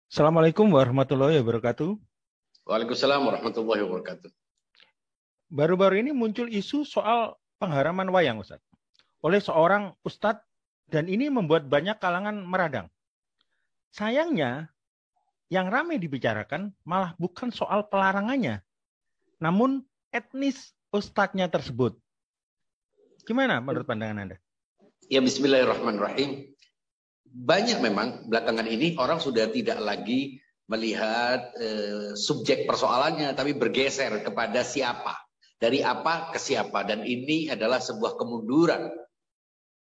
Assalamualaikum warahmatullahi wabarakatuh. Waalaikumsalam warahmatullahi wabarakatuh. Baru-baru ini muncul isu soal pengharaman wayang, Ustadz, oleh seorang ustadz, dan ini membuat banyak kalangan meradang. Sayangnya, yang ramai dibicarakan malah bukan soal pelarangannya, namun etnis ustadznya tersebut. Gimana menurut pandangan Anda? Ya, bismillahirrahmanirrahim. Banyak memang belakangan ini orang sudah tidak lagi melihat subjek persoalannya, tapi bergeser kepada siapa. Dari apa ke siapa. Dan ini adalah sebuah kemunduran.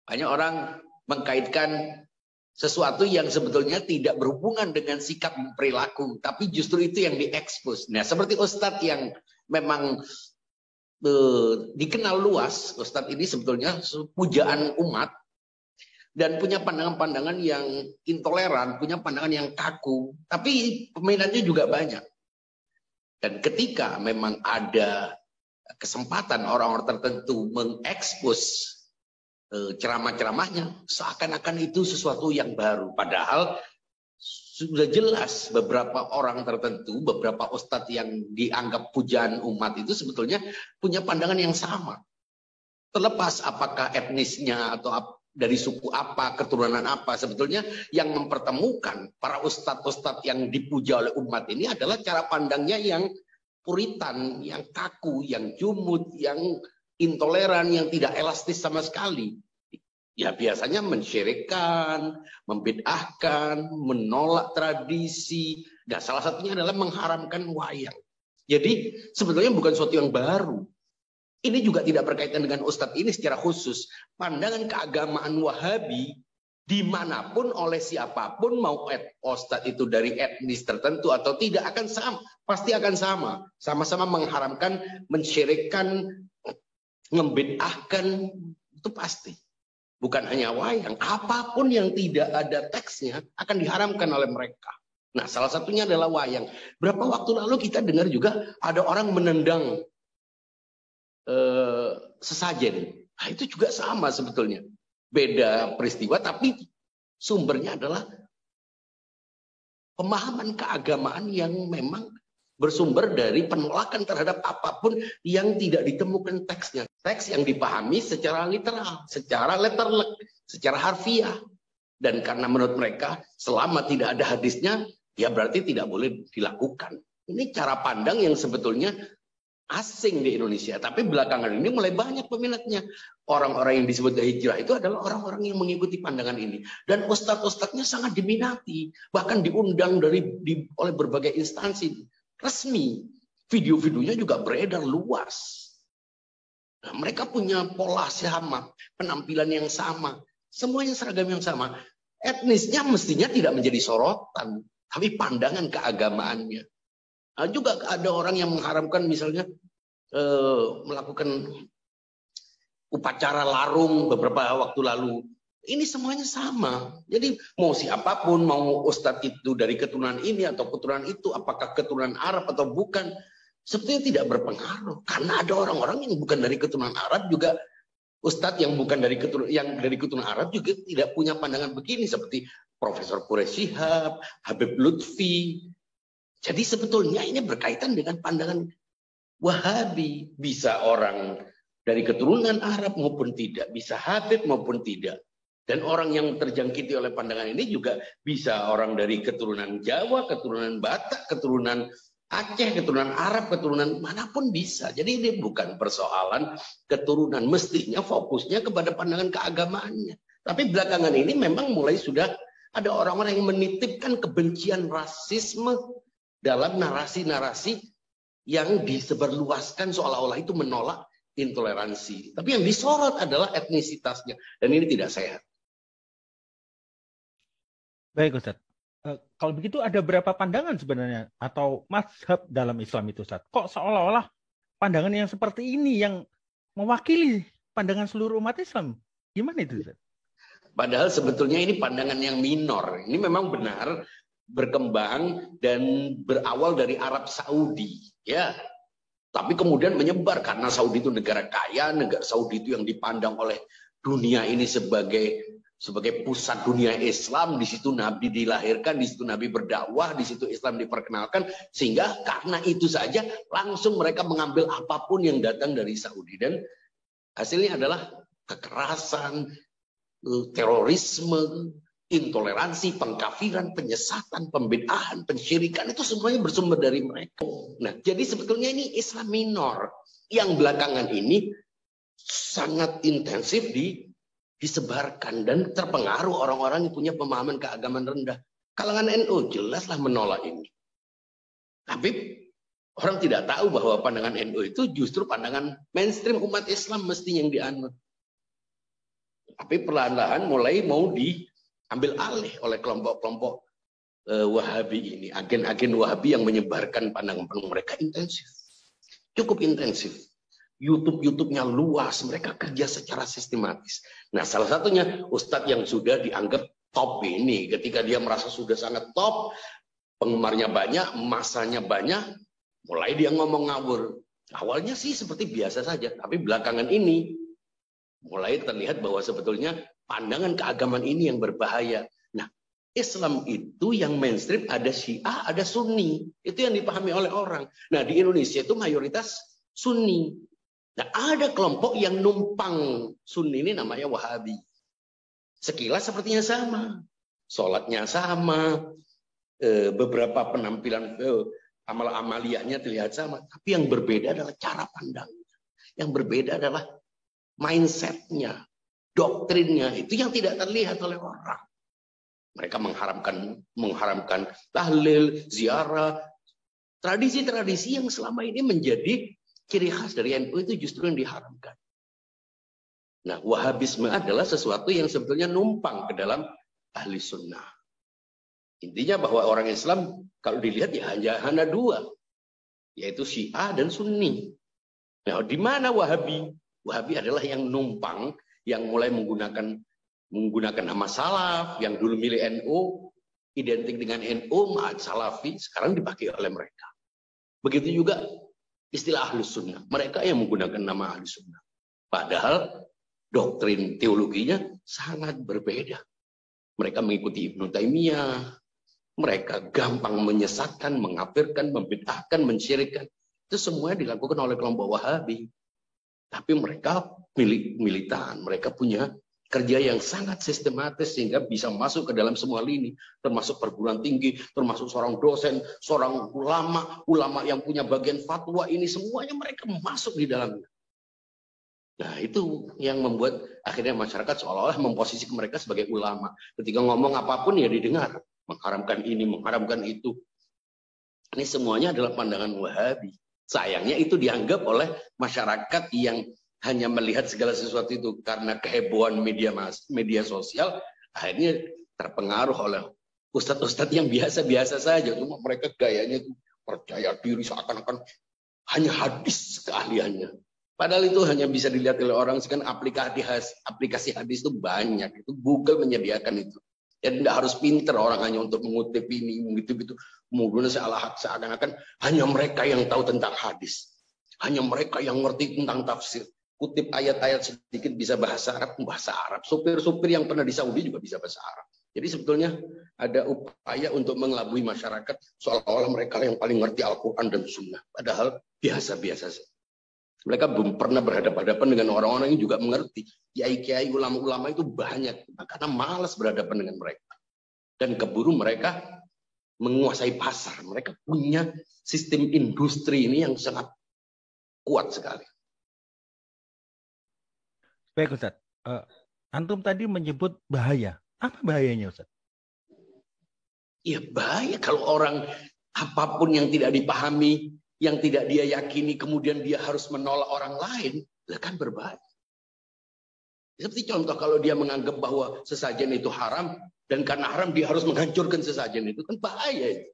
Banyak orang mengkaitkan sesuatu yang sebetulnya tidak berhubungan dengan sikap perilaku, tapi justru itu yang diekspos. Nah, seperti Ustadz yang memang dikenal luas, Ustadz ini sebetulnya pujaan umat dan punya pandangan-pandangan yang intoleran, punya pandangan yang kaku, tapi peminatnya juga banyak. Dan ketika memang ada kesempatan orang-orang tertentu mengekspos ceramah-ceramahnya, seakan-akan itu sesuatu yang baru. Padahal sudah jelas beberapa orang tertentu, beberapa ustadz yang dianggap pujaan umat itu sebetulnya punya pandangan yang sama. Terlepas apakah etnisnya atau dari suku apa, keturunan apa, sebetulnya yang mempertemukan para ustadz-ustadz yang dipuja oleh umat ini adalah cara pandangnya yang puritan, yang kaku, yang jumud, yang intoleran, yang tidak elastis sama sekali. Ya biasanya mensyirikkan, membid'ahkan, menolak tradisi. Nah, salah satunya adalah mengharamkan wayang. Jadi sebetulnya bukan sesuatu yang baru. Ini juga tidak berkaitan dengan ustadz ini secara khusus. Pandangan keagamaan Wahabi dimanapun oleh siapapun, mau ustadz itu dari etnis tertentu atau tidak, akan sama, pasti akan sama. Sama-sama mengharamkan, mensyirikkan, membid'ahkan, itu pasti. Bukan hanya wayang, apapun yang tidak ada teksnya akan diharamkan oleh mereka. Nah, salah satunya adalah wayang. Berapa waktu lalu kita dengar juga ada orang menendang sesajen. Nah, itu juga sama sebetulnya. Beda peristiwa, tapi sumbernya adalah pemahaman keagamaan yang memang bersumber dari penolakan terhadap apapun yang tidak ditemukan teksnya. Teks yang dipahami secara literal, secara letterlek, secara harfiah. Dan karena menurut mereka selama tidak ada hadisnya, ya berarti tidak boleh dilakukan. Ini cara pandang yang sebetulnya asing di Indonesia. Tapi belakangan ini mulai banyak peminatnya. Orang-orang yang disebut hijrah itu adalah orang-orang yang mengikuti pandangan ini. Dan ustadz-ustadznya sangat diminati. Bahkan diundang oleh berbagai instansi resmi. Video-videonya juga beredar luas. Nah, mereka punya pola sama, penampilan yang sama. Semuanya seragam yang sama. Etnisnya mestinya tidak menjadi sorotan. Tapi pandangan keagamaannya. Nah, juga ada orang yang mengharamkan misalnya melakukan upacara larung beberapa waktu lalu. Ini semuanya sama. Jadi mau siapapun, mau ustadz itu dari keturunan ini atau keturunan itu, apakah keturunan Arab atau bukan, sebetulnya tidak berpengaruh. Karena ada orang-orang yang bukan dari keturunan Arab juga, ustadz yang bukan dari keturunan Arab juga tidak punya pandangan begini, seperti Profesor Quraish Shihab, Habib Lutfi. Jadi sebetulnya ini berkaitan dengan pandangan Wahabi. Bisa orang dari keturunan Arab maupun tidak, bisa Habib maupun tidak. Dan orang yang terjangkiti oleh pandangan ini juga bisa orang dari keturunan Jawa, keturunan Batak, keturunan Aceh, keturunan Arab, keturunan manapun bisa. Jadi ini bukan persoalan keturunan. Mestinya fokusnya kepada pandangan keagamaannya. Tapi belakangan ini memang mulai sudah ada orang-orang yang menitipkan kebencian rasisme dalam narasi-narasi yang disebarluaskan seolah-olah itu menolak intoleransi. Tapi yang disorot adalah etnisitasnya. Dan ini tidak sehat. Baik, Ustadz. Kalau begitu ada berapa pandangan sebenarnya atau mazhab dalam Islam itu, Ustadz? Kok seolah-olah pandangan yang seperti ini yang mewakili pandangan seluruh umat Islam? Gimana itu, Ustadz? Padahal sebetulnya ini pandangan yang minor. Ini memang benar berkembang dan berawal dari Arab Saudi, ya. Tapi kemudian menyebar karena Saudi itu negara kaya, negara Saudi itu yang dipandang oleh dunia ini sebagai sebagai pusat dunia Islam, di situ Nabi dilahirkan, di situ Nabi berdakwah, di situ Islam diperkenalkan, sehingga karena itu saja langsung mereka mengambil apapun yang datang dari Saudi, dan hasilnya adalah kekerasan, terorisme, intoleransi, pengkafiran, penyesatan, pembid'ahan, pensyirikan, itu semuanya bersumber dari mereka. Nah, jadi sebetulnya ini Islam minor yang belakangan ini sangat intensif disebarkan dan terpengaruh orang-orang yang punya pemahaman keagamaan rendah. Kalangan NU jelaslah menolak ini. Tapi orang tidak tahu bahwa pandangan NU itu justru pandangan mainstream umat Islam mestinya yang dianut. Tapi perlahan-lahan mulai mau diambil alih oleh kelompok-kelompok Wahabi ini. Agen-agen Wahabi yang menyebarkan pandangan mereka intensif. Cukup intensif. YouTube-nya luas, mereka kerja secara sistematis. Nah, salah satunya Ustadz yang sudah dianggap top ini, ketika dia merasa sudah sangat top, penggemarnya banyak, masanya banyak, mulai dia ngomong ngawur. Awalnya sih seperti biasa saja, tapi belakangan ini mulai terlihat bahwa sebetulnya pandangan keagamaan ini yang berbahaya. Nah, Islam itu yang mainstream ada Syiah, ada Sunni. Itu yang dipahami oleh orang. Nah, di Indonesia itu mayoritas Sunni. Nah, ada kelompok yang numpang Sunni ini namanya Wahabi. Sekilas sepertinya sama. Sholatnya sama. Beberapa penampilan amal-amaliyahnya terlihat sama. Tapi yang berbeda adalah cara pandangnya. Yang berbeda adalah mindsetnya, doktrinnya. Itu yang tidak terlihat oleh orang. Mereka mengharamkan tahlil, ziarah. Tradisi-tradisi yang selama ini menjadi ciri khas dari NU itu justru yang diharamkan. Nah, Wahabisme adalah sesuatu yang sebetulnya numpang ke dalam ahli sunnah. Intinya bahwa orang Islam kalau dilihat ya hanya dua, yaitu Syiah dan Sunni. Nah, di mana Wahabi? Wahabi adalah yang numpang, yang mulai menggunakan nama salaf, yang dulu milik NU, identik dengan NU, ma'ad salafi, sekarang dipakai oleh mereka. Begitu juga istilah ahli sunnah. Mereka yang menggunakan nama ahli sunnah. Padahal doktrin teologinya sangat berbeda. Mereka mengikuti Ibnu Taimiyah. Mereka gampang menyesatkan, mengkafirkan, membid'ahkan, mensyirikkan. Itu semua dilakukan oleh kelompok Wahabi. Tapi mereka militan. Mereka punya kerja yang sangat sistematis sehingga bisa masuk ke dalam semua lini, termasuk perguruan tinggi, termasuk seorang dosen, seorang ulama yang punya bagian fatwa, ini semuanya mereka masuk di dalamnya. Nah, itu yang membuat akhirnya masyarakat seolah-olah memposisikan mereka sebagai ulama. Ketika ngomong apapun ya didengar, mengharamkan ini, mengharamkan itu. Ini semuanya adalah pandangan Wahabi. Sayangnya itu dianggap oleh masyarakat yang hanya melihat segala sesuatu itu karena kehebohan media sosial, akhirnya terpengaruh oleh ustadz-ustadz yang biasa-biasa saja. Cuma mereka gayanya itu percaya diri seakan-akan hanya hadis keahliannya. Padahal itu hanya bisa dilihat oleh orang. Sekarang aplikasi hadis itu banyak. Itu Google menyediakan itu. Jadi tidak harus pinter orang hanya untuk mengutip ini, gitu-gitu. Kemudian seakan-akan hanya mereka yang tahu tentang hadis. Hanya mereka yang ngerti tentang tafsir. Kutip ayat-ayat sedikit bisa bahasa Arab. Supir-supir yang pernah di Saudi juga bisa bahasa Arab. Jadi sebetulnya ada upaya untuk mengelabui masyarakat seolah-olah mereka yang paling ngerti Al-Quran dan Sunnah. Padahal biasa-biasa saja. Mereka belum pernah berhadapan-hadapan dengan orang-orang yang juga mengerti. Kiai-kiai, ulama-ulama itu banyak. Karena malas berhadapan dengan mereka. Dan keburu mereka menguasai pasar. Mereka punya sistem industri ini yang sangat kuat sekali. Baik Ustaz, antum tadi menyebut bahaya. Apa bahayanya Ustaz? Ya bahaya kalau orang apapun yang tidak dipahami, yang tidak dia yakini, kemudian dia harus menolak orang lain, itu kan berbahaya. Seperti contoh kalau dia menganggap bahwa sesajen itu haram, dan karena haram dia harus menghancurkan sesajen itu, kan bahaya itu.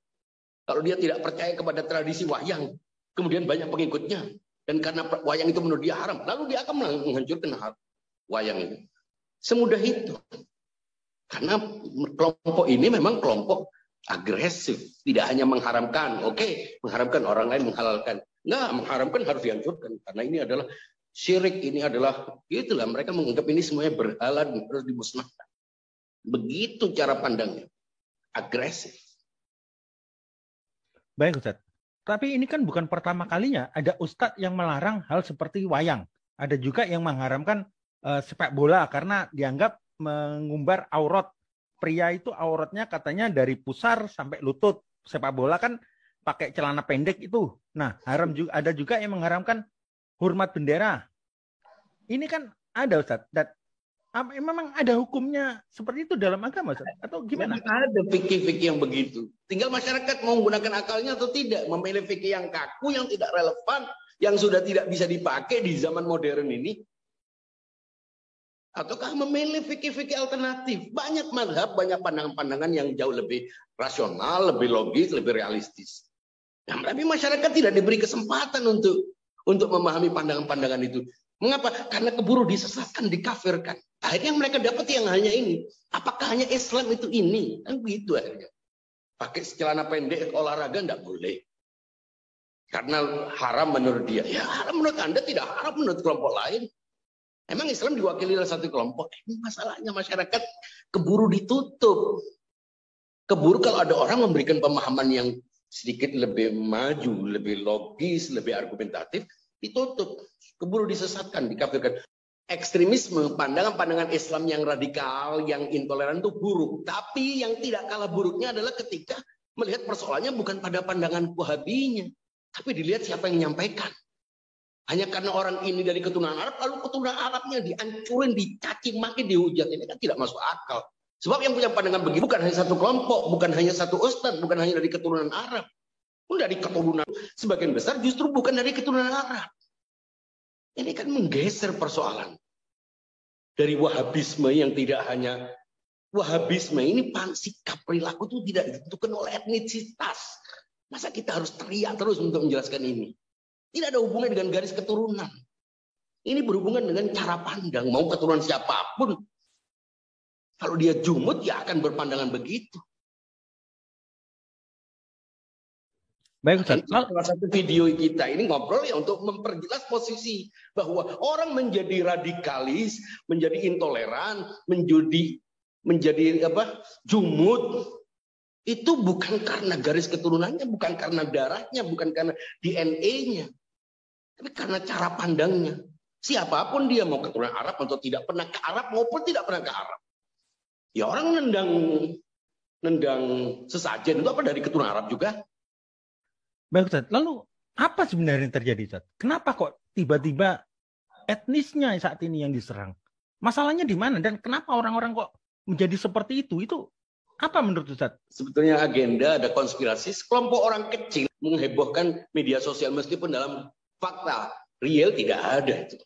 Kalau dia tidak percaya kepada tradisi wayang, kemudian banyak pengikutnya, dan karena wayang itu menurut dia haram, lalu dia akan menghancurkan wayang itu. Semudah itu. Karena kelompok ini memang kelompok agresif. Tidak hanya mengharamkan. Oke, mengharamkan orang lain menghalalkan. Enggak, mengharamkan harus dihancurkan. Karena ini adalah syirik. Ini adalah, itulah mereka menganggap ini semuanya berhala dan harus dimusnahkan. Begitu cara pandangnya. Agresif. Baik Ustadz. Tapi ini kan bukan pertama kalinya ada ustadz yang melarang hal seperti wayang. Ada juga yang mengharamkan sepak bola karena dianggap mengumbar aurat. Pria itu auratnya katanya dari pusar sampai lutut. Sepak bola kan pakai celana pendek itu. Nah, haram juga, ada juga yang mengharamkan hormat bendera. Ini kan ada Ustadz. Dan memang ada hukumnya seperti itu dalam agama Ustadz? Atau gimana? Memang ada fikih-fikih yang begitu. Tinggal masyarakat mau menggunakan akalnya atau tidak. Memilih fikih yang kaku, yang tidak relevan, yang sudah tidak bisa dipakai di zaman modern ini. Ataukah memilih fikih-fikih alternatif. Banyak mazhab, banyak pandangan-pandangan yang jauh lebih rasional, lebih logis, lebih realistis. Nah, tapi masyarakat tidak diberi kesempatan untuk memahami pandangan-pandangan itu. Mengapa? Karena keburu disesatkan, dikafirkan. Akhirnya mereka dapat yang hanya ini. Apakah hanya Islam itu ini? Kan begitu akhirnya. Pakai celana pendek olahraga enggak boleh. Karena haram menurut dia. Ya haram menurut Anda, tidak haram menurut kelompok lain. Emang Islam diwakili oleh satu kelompok? Ini masalahnya masyarakat keburu ditutup. Keburu kalau ada orang memberikan pemahaman yang sedikit lebih maju, lebih logis, lebih argumentatif, ditutup. Keburu disesatkan, dikafirkan. Ekstremisme, pandangan-pandangan Islam yang radikal, yang intoleran itu buruk. Tapi yang tidak kalah buruknya adalah ketika melihat persoalannya bukan pada pandangan Wahabinya, tapi dilihat siapa yang menyampaikan. Hanya karena orang ini dari keturunan Arab, lalu keturunan Arabnya dihancurin, dicaci maki, dihujat. Ini kan tidak masuk akal. Sebab yang punya pandangan begitu bukan hanya satu kelompok, bukan hanya satu ustadz, bukan hanya dari keturunan Arab. Pun dari keturunan sebagian besar justru bukan dari keturunan Arab. Ini kan menggeser persoalan. Dari Wahabisme yang tidak hanya Wahabisme ini sikap perilaku itu tidak ditentukan oleh etnisitas. Masa kita harus teriak terus untuk menjelaskan ini? Tidak ada hubungan dengan garis keturunan. Ini berhubungan dengan cara pandang. Mau keturunan siapapun. Kalau dia jumud, ya akan berpandangan begitu. Baik Ustaz. Salah satu video kita ini ngobrol ya untuk memperjelas posisi. Bahwa orang menjadi radikalis, menjadi intoleran, menjadi jumud. Itu bukan karena garis keturunannya, bukan karena darahnya, bukan karena DNA-nya. Tapi karena cara pandangnya. Siapapun dia, mau keturunan Arab atau tidak pernah ke Arab maupun tidak pernah ke Arab. Ya orang nendang sesajen itu apa dari keturunan Arab juga. Baik Ustaz, lalu apa sebenarnya yang terjadi Ustaz? Kenapa kok tiba-tiba etnisnya saat ini yang diserang? Masalahnya di mana dan kenapa orang-orang kok menjadi seperti itu? Itu apa menurut Ustaz? Sebetulnya agenda ada konspirasi sekelompok orang kecil menghebohkan media sosial meskipun dalam fakta real tidak ada itu.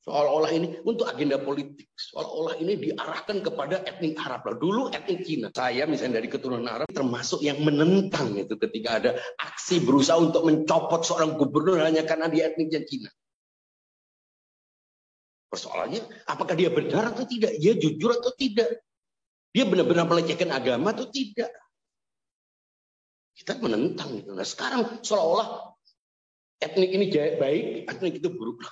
Seolah-olah ini untuk agenda politik. Seolah-olah ini diarahkan kepada etnik Arab. Dulu etnik Cina. Saya misalnya dari keturunan Arab termasuk yang menentang itu ketika ada aksi berusaha untuk mencopot seorang gubernur hanya karena dia etniknya Cina. Persoalannya apakah dia benar atau tidak? Dia jujur atau tidak? Dia benar-benar melecehkan agama atau tidak? Kita menentang itu. Nah sekarang seolah-olah etnik ini baik, etnik itu buruk.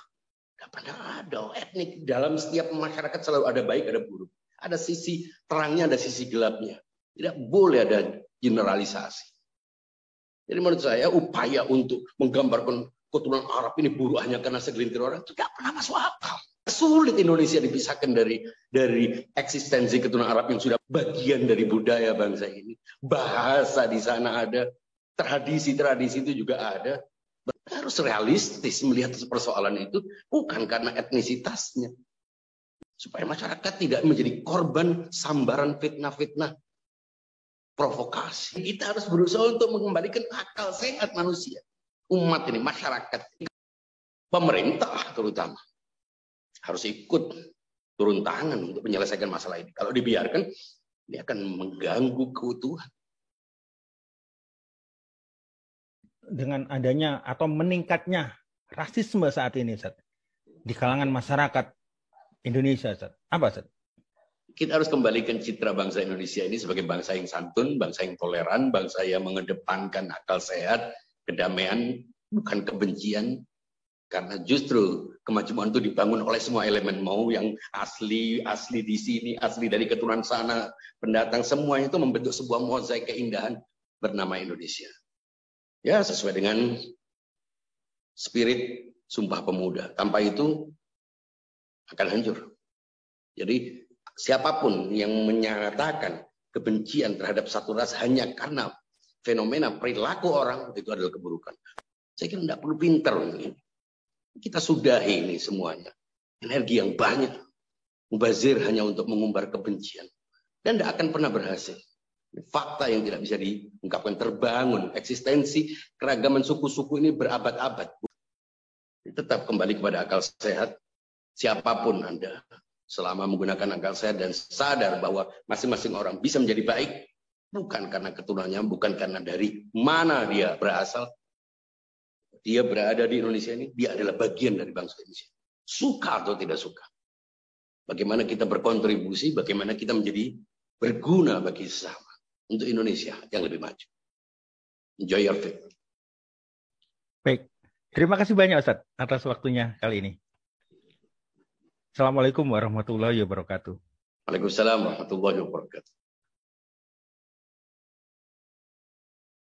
Tidak pernah ada. Etnik dalam setiap masyarakat selalu ada baik, ada buruk. Ada sisi terangnya, ada sisi gelapnya. Tidak boleh ada generalisasi. Jadi menurut saya upaya untuk menggambarkan keturunan Arab ini buruk hanya karena segelintir orang itu tidak pernah masuk akal. Sulit Indonesia dipisahkan dari eksistensi keturunan Arab yang sudah bagian dari budaya bangsa ini. Bahasa di sana ada, tradisi-tradisi itu juga ada. Harus realistis melihat persoalan itu bukan karena etnisitasnya. Supaya masyarakat tidak menjadi korban sambaran fitnah-fitnah provokasi. Kita harus berusaha untuk mengembalikan akal sehat manusia. Umat ini, masyarakat. Pemerintah terutama. Harus ikut turun tangan untuk menyelesaikan masalah ini. Kalau dibiarkan, ini akan mengganggu keutuhan. Dengan adanya atau meningkatnya rasisme saat ini, Ustaz, di kalangan masyarakat Indonesia, Ustaz. Apa, Ustaz? Kita harus kembalikan citra bangsa Indonesia ini sebagai bangsa yang santun, bangsa yang toleran, bangsa yang mengedepankan akal sehat, kedamaian, bukan kebencian. Karena justru kemajuan itu dibangun oleh semua elemen, mau yang asli di sini, asli dari keturunan sana, pendatang, semuanya itu membentuk sebuah mozaik keindahan bernama Indonesia. Ya, sesuai dengan spirit Sumpah Pemuda. Tanpa itu akan hancur. Jadi siapapun yang menyatakan kebencian terhadap satu ras hanya karena fenomena perilaku orang, itu adalah keburukan. Saya kira tidak perlu pintar untuk ini. Kita sudahi ini semuanya. Energi yang banyak. Mubazir hanya untuk mengumbar kebencian. Dan tidak akan pernah berhasil. Fakta yang tidak bisa diungkapkan, terbangun. Eksistensi keragaman suku-suku ini berabad-abad. Tetap kembali kepada akal sehat. Siapapun Anda, selama menggunakan akal sehat dan sadar bahwa masing-masing orang bisa menjadi baik, bukan karena keturunannya, bukan karena dari mana dia berasal. Dia berada di Indonesia ini, dia adalah bagian dari bangsa Indonesia. Suka atau tidak suka. Bagaimana kita berkontribusi, bagaimana kita menjadi berguna bagi sesama untuk Indonesia yang lebih maju. Enjoy your faith. Baik, terima kasih banyak Ustadz atas waktunya kali ini. Assalamualaikum warahmatullahi wabarakatuh. Waalaikumsalam warahmatullahi wabarakatuh.